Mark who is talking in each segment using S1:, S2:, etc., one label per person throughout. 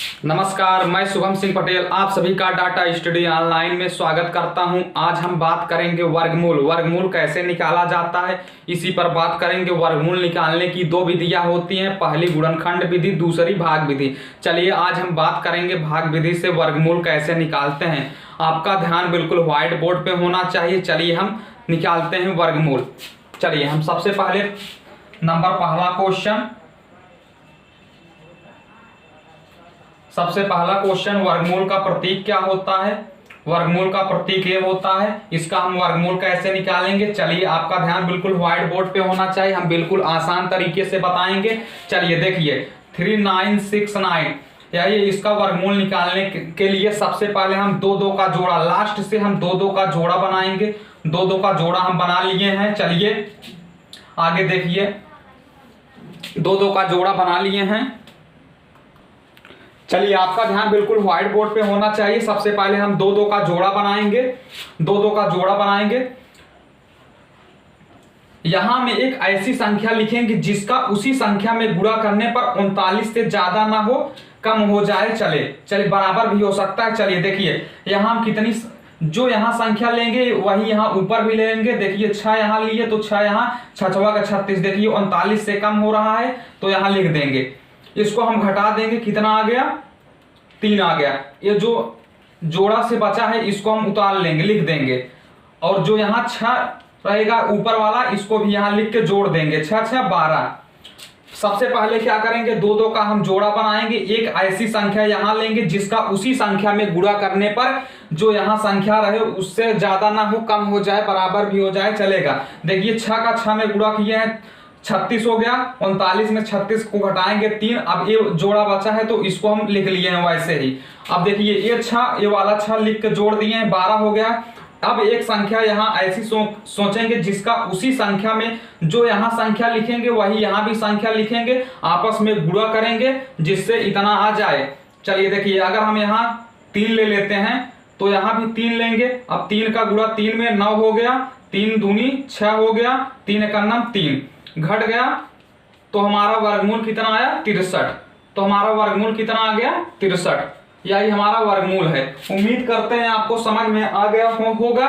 S1: नमस्कार, मैं शुभम सिंह पटेल आप सभी का डाटा स्टडी ऑनलाइन में स्वागत करता हूं। आज हम बात करेंगे वर्गमूल। वर्गमूल कैसे निकाला जाता है, इसी पर बात करेंगे। वर्गमूल निकालने की दो विधियां होती हैं, पहली गुणनखंड विधि, दूसरी भाग विधि। चलिए आज हम बात करेंगे भाग विधि से वर्गमूल कैसे निकालते हैं। आपका ध्यान बिल्कुल व्हाइट बोर्ड पे होना चाहिए। चलिए हम निकालते हैं वर्गमूल। चलिए हम सबसे पहले पहला क्वेश्चन, सबसे पहला क्वेश्चन, वर्गमूल का प्रतीक क्या होता है। वर्गमूल का प्रतीक ये होता है। इसका हम वर्गमूल कैसे निकालेंगे, चलिए आपका ध्यान बिल्कुल व्हाइट बोर्ड पे होना चाहिए। हम बिल्कुल आसान तरीके से बताएंगे। चलिए देखिए 3969, यानी इसका वर्गमूल निकालने के लिए सबसे पहले हम दो दो का जोड़ा, लास्ट से हम दो दो का जोड़ा बनाएंगे। दो दो का जोड़ा हम बना लिए हैं। चलिए आगे देखिए, दो दो का जोड़ा बना लिए हैं। चलिए आपका ध्यान बिल्कुल व्हाइट बोर्ड पे होना चाहिए। सबसे पहले हम दो दो का जोड़ा बनाएंगे। दो दो का जोड़ा बनाएंगे। यहां में एक ऐसी संख्या लिखेंगे जिसका उसी संख्या में गुणा करने पर 39 से ज्यादा ना हो, कम हो जाए, चलिए बराबर भी हो सकता है। चलिए देखिए यहां हम कितनी, जो यहां संख्या लेंगे वही यहां ऊपर भी लेंगे। देखिए 6 यहां लिए तो 6 यहां, 6 का 36, देखिए 39 से कम हो रहा है तो यहां लिख देंगे। इसको हम घटा देंगे, कितना आ गया, 3 आ गया। ये जो जोड़ा से बचा है इसको हम उतार लेंगे, लिख देंगे। और जो यहाँ 6 रहेगा ऊपर वाला, इसको भी यहाँ लिख के जोड़ देंगे। 6 6 12। सबसे पहले क्या करेंगे, दो दो का हम जोड़ा बनाएंगे। एक ऐसी संख्या यहाँ लेंगे जिसका उसी संख्या में गुणा करने पर जो यहाँ संख्या रहे उससे ज्यादा ना हो, कम हो जाए, बराबर भी हो जाए, चलेगा। देखिए 6 का 6 में गुणा किए हैं, 36 हो गया। 39 में 36 को घटाएंगे 3। अब ये जोड़ा बचा है तो इसको हम लिख लिए हैं वैसे ही। अब देखिए ये 6, ये वाला 6 लिख के जोड़ दिए हैं, 12 हो गया। अब एक संख्या यहाँ ऐसी सोचेंगे जिसका उसी संख्या में जो यहाँ संख्या लिखेंगे वही यहाँ भी संख्या लिखेंगे, आपस में गुणा करेंगे जिससे इतना आ जाए। चलिए देखिए अगर हम यहाँ 3 ले लेते हैं तो यहाँ भी 3 लेंगे। अब 3 का गुणा 3 में 9 हो गया, 3 दूनी 6 हो गया, 3 एकम 3 घट गया तो हमारा वर्गमूल कितना आया, 63। तो हमारा वर्गमूल कितना आ गया, 63। यही हमारा वर्गमूल है। उम्मीद करते हैं आपको समझ में आ गया होगा।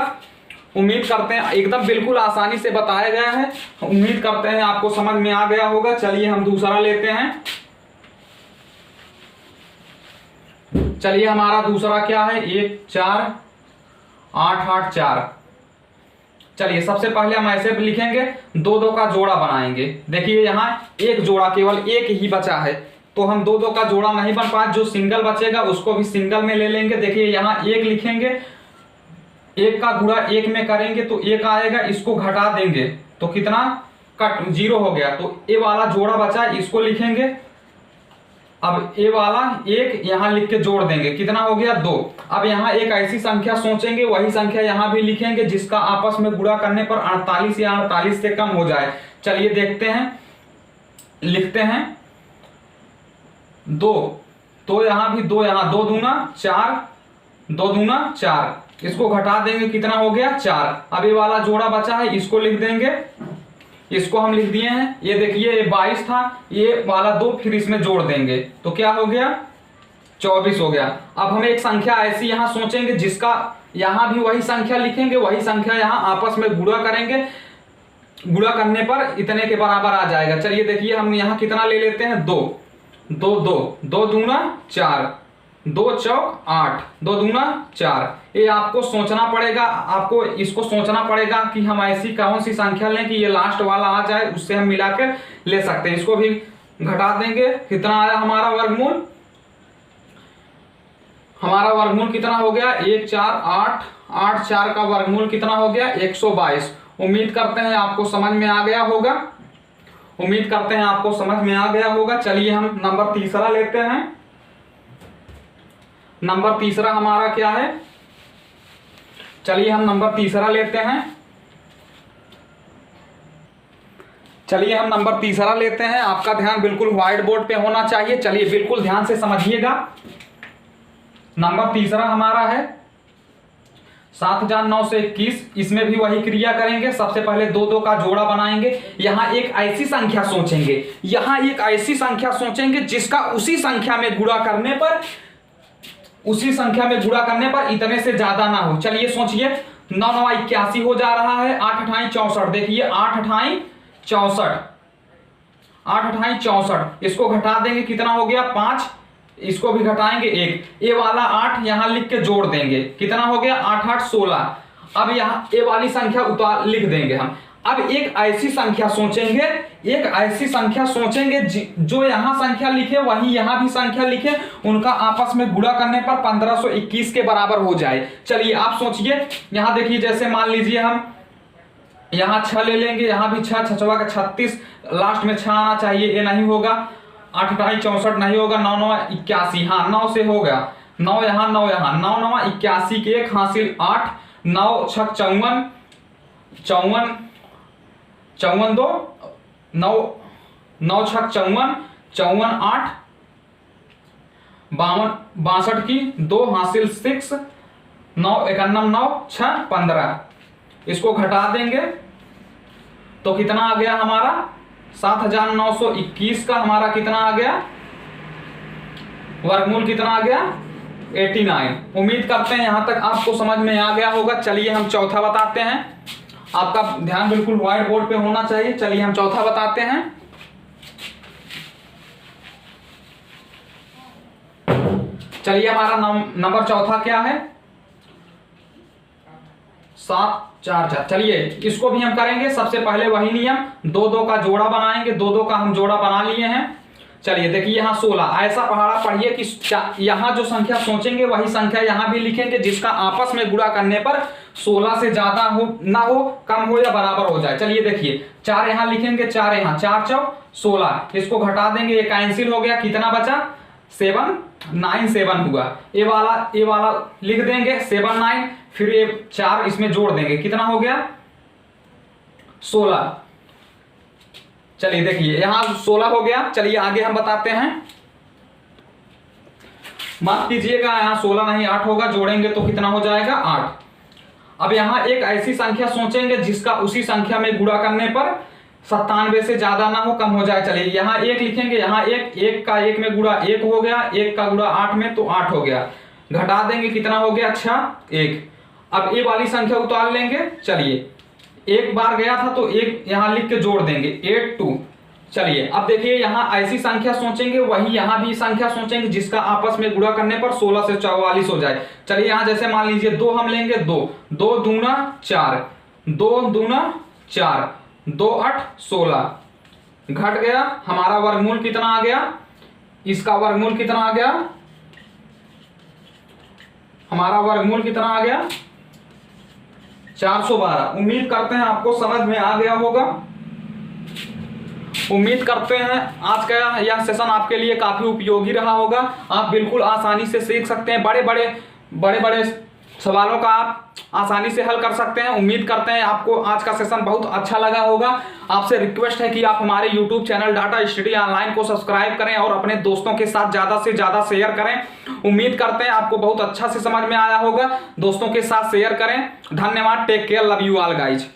S1: उम्मीद करते हैं, एकदम बिल्कुल आसानी से बताया गया है। उम्मीद करते हैं आपको समझ में आ गया होगा। चलिए हम दूसरा लेते हैं। चलिए हमारा दूसरा क्या है, 1 4 8 8 4। चलिए सबसे पहले हम ऐसे लिखेंगे, दो दो का जोड़ा बनाएंगे। देखिए यहाँ एक जोड़ा, केवल एक ही बचा है तो हम दो दो का जोड़ा नहीं बन पाए। जो सिंगल बचेगा उसको भी सिंगल में ले लेंगे। देखिए यहाँ 1 लिखेंगे, 1 का गुणा 1 में करेंगे तो 1 आएगा, इसको घटा देंगे तो कितना, कट 0 हो गया। तो ये वाला जोड़ा बचा इसको लिखेंगे। अब ये वाला 1 यहाँ लिख के जोड़ देंगे, कितना हो गया, 2। अब यहाँ एक ऐसी संख्या सोचेंगे, वही संख्या यहाँ भी लिखेंगे जिसका आपस में गुणा करने पर 48 या 48 से कम हो जाए। चलिए देखते हैं, लिखते हैं 2। तो यहाँ भी 2, यहाँ 2 दूना 4, 2 दूना 4, इसको घटा देंगे, कितना हो गया, 4। अब ये वाला जोड़ा बचा है इसको लिख देंगे, इसको हम लिख दिए हैं। ये देखिए ये 22 था, ये वाला 2 फिर इसमें जोड़ देंगे तो क्या हो गया, 24 हो गया। अब हम एक संख्या ऐसी यहाँ सोचेंगे जिसका यहाँ भी वही संख्या लिखेंगे, वही संख्या यहाँ आपस में गुणा करेंगे। गुणा करने पर इतने के बराबर आ जाएगा। चलिए देखिए हम यहाँ कितना ले लेते हैं, 2 2 2 2 दूना 4, 2 चौक 8, 2 दूना 4। ये आपको सोचना पड़ेगा, आपको इसको सोचना पड़ेगा कि हम ऐसी कौन सी संख्या लें कि ये लास्ट वाला आ जाए, उससे हम मिलाकर ले सकते हैं। इसको भी घटा देंगे, कितना आया हमारा वर्गमूल, हमारा वर्गमूल कितना हो गया, 1 4 8 8 4 का वर्गमूल कितना हो गया, 122। उम्मीद करते हैं आपको समझ में आ गया होगा। उम्मीद करते हैं आपको समझ में आ गया होगा। चलिए हम नंबर तीसरा लेते हैं। नंबर तीसरा हमारा क्या है, चलिए हम नंबर तीसरा लेते हैं। चलिए हम नंबर तीसरा लेते हैं। आपका ध्यान बिल्कुल व्हाइट बोर्ड पे होना चाहिए। चलिए बिल्कुल ध्यान से समझिएगा। नंबर तीसरा हमारा है 7,900 से 21, इसमें भी वही क्रिया करेंगे। सबसे पहले 2 का जोड़ा बनाएंगे। यहां एक ऐसी संख्या सोचेंगे, यहां एक ऐसी संख्या सोचेंगे जिसका उसी संख्या में गुणा करने पर, उसी संख्या में गुणा करने पर इतने से ज्यादा ना हो। चलिए सोचिए, 9 9 81 हो जा रहा है, 8 8 64। देखिए 8 8 64, 8 8 64, इसको घटा देंगे कितना हो गया 5, इसको भी घटाएंगे 1, ए वाला 8 यहां लिख के जोड़ देंगे, कितना हो गया 8 8 16। अब यहां ए वाली संख्या उतार लिख देंगे हम। अब एक ऐसी संख्या सोचेंगे, एक ऐसी संख्या सोचेंगे जो यहां संख्या लिखे वही यहां भी संख्या लिखे, उनका आपस में गुणा करने पर 1521 के बराबर हो जाए। चलिए आप सोचिए, यहां देखिए जैसे मान लीजिए हम यहां 6 ले लेंगे, यहां भी 6, 6 का 36, लास्ट में 6 आना चाहिए, ये नहीं होगा। 8 8 64 नहीं होगा, 9 9 81, हाँ 9 से हो गया, 9 यहाँ 9 यहाँ, 9 9 81 के 1 हासिल 8, 9 6 54, 54 54 2, 9 9 6 54, 54 8, 62 की 2 हासिल 6, 9 91 9 6 15, इसको घटा देंगे तो कितना आ गया हमारा 7,921 का हमारा कितना आ गया, वर्गमूल कितना आ गया 89। उम्मीद करते हैं यहां तक आपको समझ में आ गया होगा। चलिए हम चौथा बताते हैं, आपका ध्यान बिल्कुल व्हाइट बोर्ड पे होना चाहिए। चलिए हम चौथा बताते हैं। चलिए हमारा नंबर चौथा क्या है, 7 4 4। चलिए इसको भी हम करेंगे। सबसे पहले वही नियम, 2 का जोड़ा बनाएंगे, 2 का हम जोड़ा बना लिए हैं। चलिए देखिए यहाँ 16, ऐसा पहाड़ा पढ़िए कि यहाँ जो संख्या सोचेंगे वही संख्या यहाँ भी लिखेंगे जिसका आपस में गुणा करने पर 16 से ज्यादा हो ना हो, कम हो या बराबर हो जाए। चलिए देखिए 4 यहाँ लिखेंगे, 4 यहाँ, 4 4 16, इसको घटा देंगे, ये कैंसिल हो गया, कितना बचा 7 9 7 हुआ। ए वाला लिख देंगे 7 9, फिर ये 4 इसमें जोड़ देंगे, कितना हो गया 16। चलिए देखिए यहां 16 हो गया। चलिए आगे हम बताते हैं, माफ कीजिएगा यहाँ 16 नहीं 8 होगा, जोड़ेंगे तो कितना हो जाएगा 8। अब यहाँ एक ऐसी संख्या सोचेंगे जिसका उसी संख्या में गुणा करने पर 97 से ज्यादा ना हो, कम हो जाए। चलिए यहाँ 1 लिखेंगे, यहाँ 1 का 1 में गुणा 1 हो गया, 1 का गुणा 8 में तो 8 हो गया, घटा देंगे कितना हो गया 6 1। अब ये वाली संख्या उतार लेंगे। चलिए एक बार गया था तो 1 यहाँ लिख के जोड़ देंगे 8 2। चलिए अब देखिए यहाँ ऐसी संख्या सोचेंगे वही यहाँ भी संख्या सोचेंगे जिसका आपस में गुणा करने पर 16 से 44 हो जाए। चलिए यहाँ जैसे मान लीजिए 2 हम लेंगे, 2 दूना 4, 2 दूना 4, 2 8 16, घट गया, हमारा वर्गमूल कितना आ गया, इसका वर्गमूल कितना आ गया, हमारा वर्गमूल कितना आ गया 412। उम्मीद करते हैं आपको समझ में आ गया होगा। उम्मीद करते हैं आज का यह सेशन आपके लिए काफी उपयोगी रहा होगा। आप बिल्कुल आसानी से सीख सकते हैं, बड़े बड़े सवालों का आप आसानी से हल कर सकते हैं। उम्मीद करते हैं आपको आज का सेशन बहुत अच्छा लगा होगा। आपसे रिक्वेस्ट है कि आप हमारे YouTube channel data study online को सब्सक्राइब करें और अपने दोस्तों के साथ ज्यादा से ज्यादा शेयर करें। उम्मीद करते हैं आपको बहुत अच्छा से समझ में आया होगा। दोस्तों के साथ शेयर करें। धन्यवाद। Take care. Love you all guys.